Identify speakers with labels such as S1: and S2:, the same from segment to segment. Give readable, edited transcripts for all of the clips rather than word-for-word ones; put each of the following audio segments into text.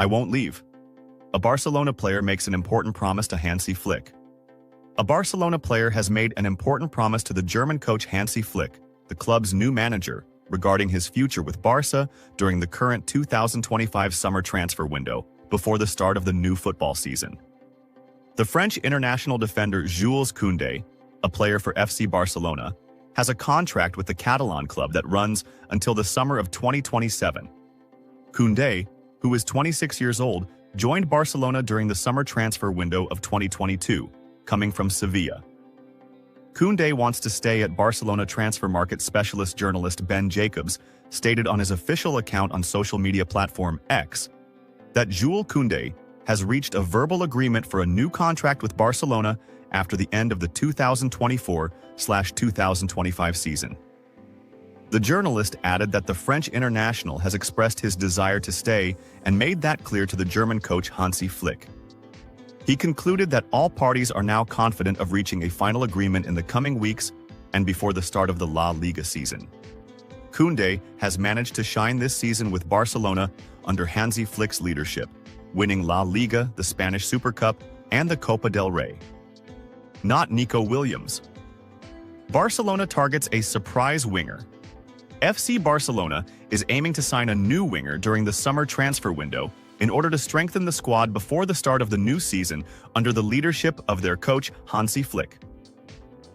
S1: I won't leave. A Barcelona player makes an important promise to Hansi Flick. A Barcelona player has made an important promise to the German coach Hansi Flick, the club's new manager, regarding his future with Barca during the current 2025 summer transfer window before the start of the new football season. The French international defender Jules Koundé, a player for FC Barcelona, has a contract with the Catalan club that runs until the summer of 2027. Koundé, who is 26 years old, joined Barcelona during the summer transfer window of 2022, coming from Sevilla. Koundé wants to stay at Barcelona. Transfer market specialist journalist Ben Jacobs stated on his official account on social media platform X that Jules Koundé has reached a verbal agreement for a new contract with Barcelona after the end of the 2024-2025 season. The journalist added that the French international has expressed his desire to stay and made that clear to the German coach Hansi Flick. He concluded that all parties are now confident of reaching a final agreement in the coming weeks and before the start of the La Liga season. Koundé has managed to shine this season with Barcelona under Hansi Flick's leadership, winning La Liga, the Spanish Super Cup, and the Copa del Rey. Not Nico Williams. Barcelona targets a surprise winger. FC Barcelona is aiming to sign a new winger during the summer transfer window in order to strengthen the squad before the start of the new season under the leadership of their coach Hansi Flick.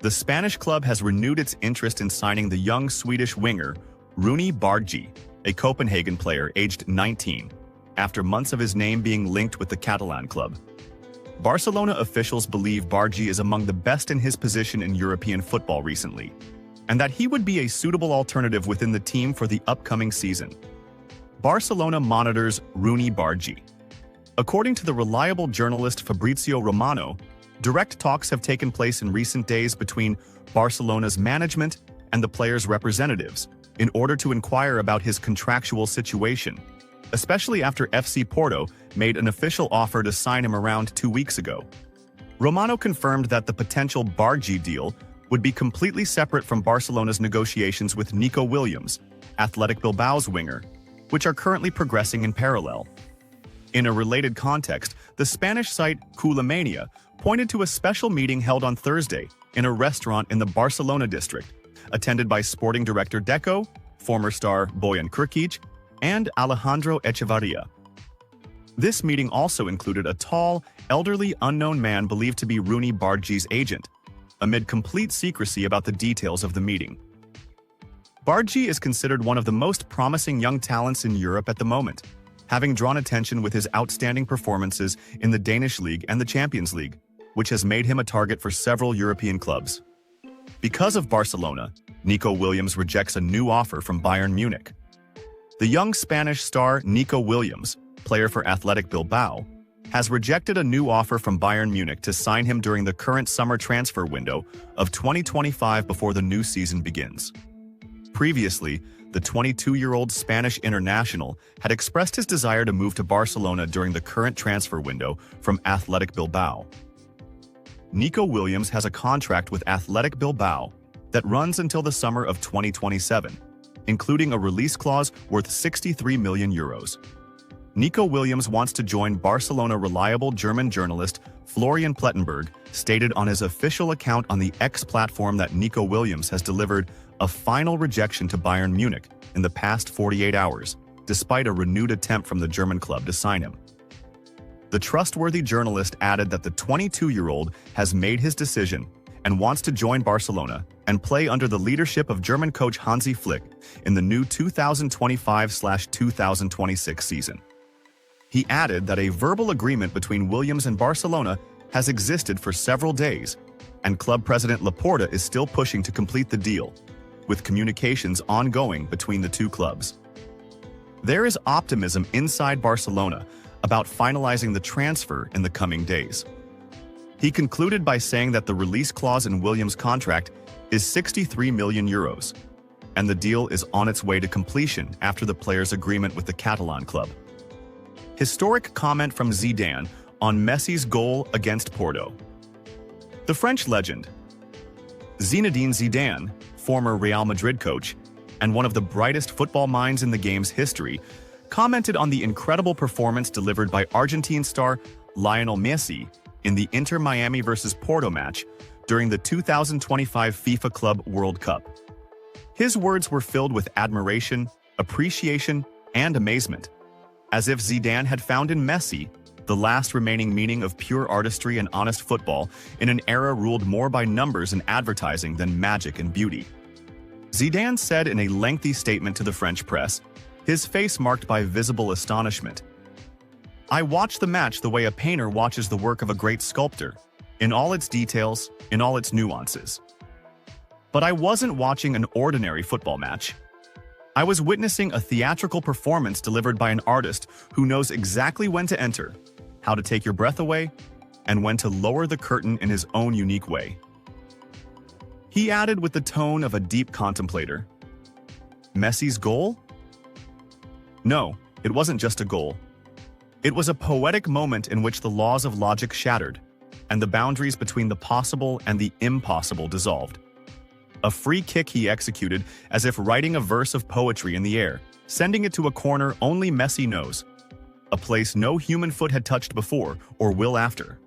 S1: The Spanish club has renewed its interest in signing the young Swedish winger Rooney Bargi, a Copenhagen player aged 19, after months of his name being linked with the Catalan club. Barcelona officials believe Bargi is among the best in his position in European football recently, and that he would be a suitable alternative within the team for the upcoming season. Barcelona monitors Rooney Bargi. According to the reliable journalist Fabrizio Romano, direct talks have taken place in recent days between Barcelona's management and the player's representatives in order to inquire about his contractual situation, especially after FC Porto made an official offer to sign him around 2 weeks ago. Romano confirmed that the potential Bargi deal would be completely separate from Barcelona's negotiations with Nico Williams, Athletic Bilbao's winger, which are currently progressing in parallel. In a related context, the Spanish site Culamania pointed to a special meeting held on Thursday in a restaurant in the Barcelona district, attended by sporting director Deco, former star Bojan Krkić, and Alejandro Echevarria. This meeting also included a tall, elderly unknown man believed to be Rooney Bargi's agent, amid complete secrecy about the details of the meeting. Bargi is considered one of the most promising young talents in Europe at the moment, having drawn attention with his outstanding performances in the Danish League and the Champions League, which has made him a target for several European clubs. Because of Barcelona, Nico Williams rejects a new offer from Bayern Munich. The young Spanish star Nico Williams, player for Athletic Bilbao, has rejected a new offer from Bayern Munich to sign him during the current summer transfer window of 2025 before the new season begins. Previously, the 22-year-old Spanish international had expressed his desire to move to Barcelona during the current transfer window from Athletic Bilbao. Nico Williams has a contract with Athletic Bilbao that runs until the summer of 2027, including a release clause worth €63 million. Nico Williams wants to join Barcelona. Reliable German journalist Florian Plettenberg stated on his official account on the X platform that Nico Williams has delivered a final rejection to Bayern Munich in the past 48 hours, despite a renewed attempt from the German club to sign him. The trustworthy journalist added that the 22-year-old has made his decision and wants to join Barcelona and play under the leadership of German coach Hansi Flick in the new 2025-2026 season. He added that a verbal agreement between Williams and Barcelona has existed for several days, and club president Laporta is still pushing to complete the deal, with communications ongoing between the two clubs. There is optimism inside Barcelona about finalizing the transfer in the coming days. He concluded by saying that the release clause in Williams' contract is €63 million, and the deal is on its way to completion after the player's agreement with the Catalan club. Historic comment from Zidane on Messi's goal against Porto. The French legend, Zidane'S Zidane, former Real Madrid coach, and one of the brightest football minds in the game's history, commented on the incredible performance delivered by Argentine star Lionel Messi in the Inter Miami vs Porto match during the 2025 FIFA Club World Cup. His words were filled with admiration, appreciation, and amazement, as if Zidane had found in Messi the last remaining meaning of pure artistry and honest football in an era ruled more by numbers and advertising than magic and beauty. Zidane said in a lengthy statement to the French press, his face marked by visible astonishment, "I watched the match the way a painter watches the work of a great sculptor, in all its details, in all its nuances. But I wasn't watching an ordinary football match. I was witnessing a theatrical performance delivered by an artist who knows exactly when to enter, how to take your breath away, and when to lower the curtain in his own unique way." He added with the tone of a deep contemplator, "Messi's goal? No, it wasn't just a goal. It was a poetic moment in which the laws of logic shattered, and the boundaries between the possible and the impossible dissolved. A free kick he executed as if writing a verse of poetry in the air, sending it to a corner only Messi knows, a place no human foot had touched before or will after."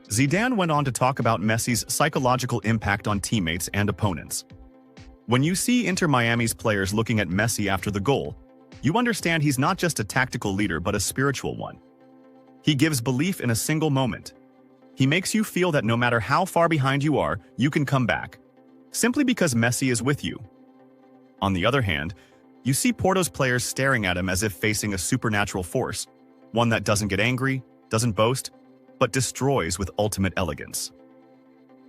S1: Zidane went on to talk about Messi's psychological impact on teammates and opponents. "When you see Inter Miami's players looking at Messi after the goal, you understand he's not just a tactical leader but a spiritual one. He gives belief in a single moment. He makes you feel that no matter how far behind you are, you can come back, simply because Messi is with you. On the other hand, you see Porto's players staring at him as if facing a supernatural force, one that doesn't get angry, doesn't boast, but destroys with ultimate elegance."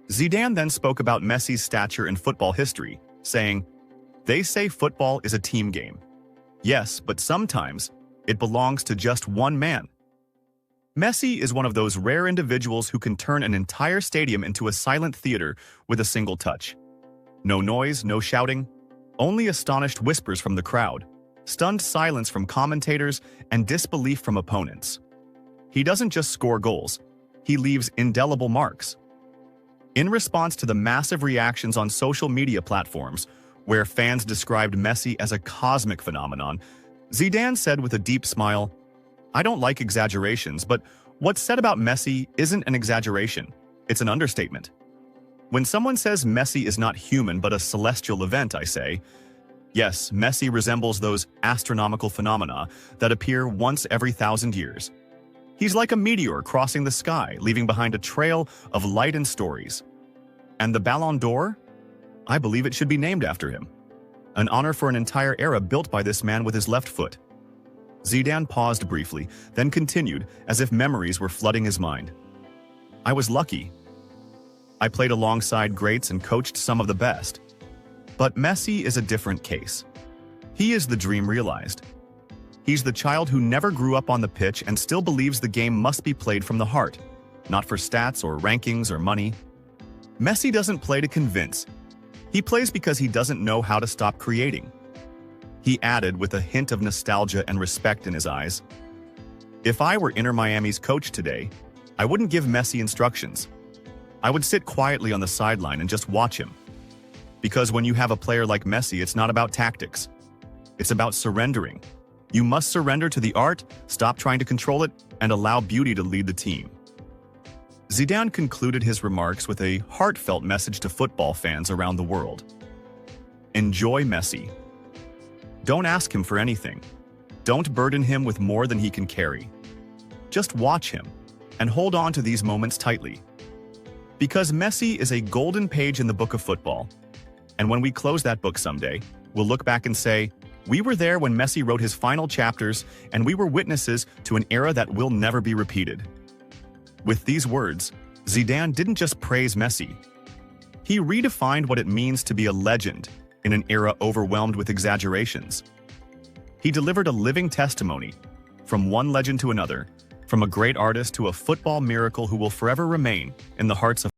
S1: Zidane then spoke about Messi's stature in football history, saying, "They say football is a team game. Yes, but sometimes it belongs to just one man. Messi is one of those rare individuals who can turn an entire stadium into a silent theater with a single touch. No noise, no shouting, only astonished whispers from the crowd, stunned silence from commentators, and disbelief from opponents. He doesn't just score goals, he leaves indelible marks." In response to the massive reactions on social media platforms, where fans described Messi as a cosmic phenomenon, Zidane said with a deep smile, "I don't like exaggerations, but what's said about Messi isn't an exaggeration, it's an understatement. When someone says Messi is not human but a celestial event, I say, yes, Messi resembles those astronomical phenomena that appear once every 1,000 years. He's like a meteor crossing the sky, leaving behind a trail of light and stories. And the Ballon d'Or? I believe it should be named after him. An honor for an entire era built by this man with his left foot." Zidane paused briefly, then continued as if memories were flooding his mind. "I was lucky. I played alongside greats and coached some of the best. But Messi is a different case. He is the dream realized. He's the child who never grew up on the pitch and still believes the game must be played from the heart, not for stats or rankings or money. Messi doesn't play to convince. He plays because he doesn't know how to stop creating." He added with a hint of nostalgia and respect in his eyes, "If I were Inter Miami's coach today, I wouldn't give Messi instructions. I would sit quietly on the sideline and just watch him. Because when you have a player like Messi, it's not about tactics. It's about surrendering. You must surrender to the art, stop trying to control it, and allow beauty to lead the team." Zidane concluded his remarks with a heartfelt message to football fans around the world. Enjoy Messi. Don't ask him for anything. Don't burden him with more than he can carry. Just watch him and hold on to these moments tightly. Because Messi is a golden page in the book of football. And when we close that book someday, we'll look back and say, we were there when Messi wrote his final chapters, and we were witnesses to an era that will never be repeated. With these words, Zidane didn't just praise Messi. He redefined what it means to be a legend in an era overwhelmed with exaggerations. He delivered a living testimony, from one legend to another, from a great artist to a football miracle who will forever remain in the hearts of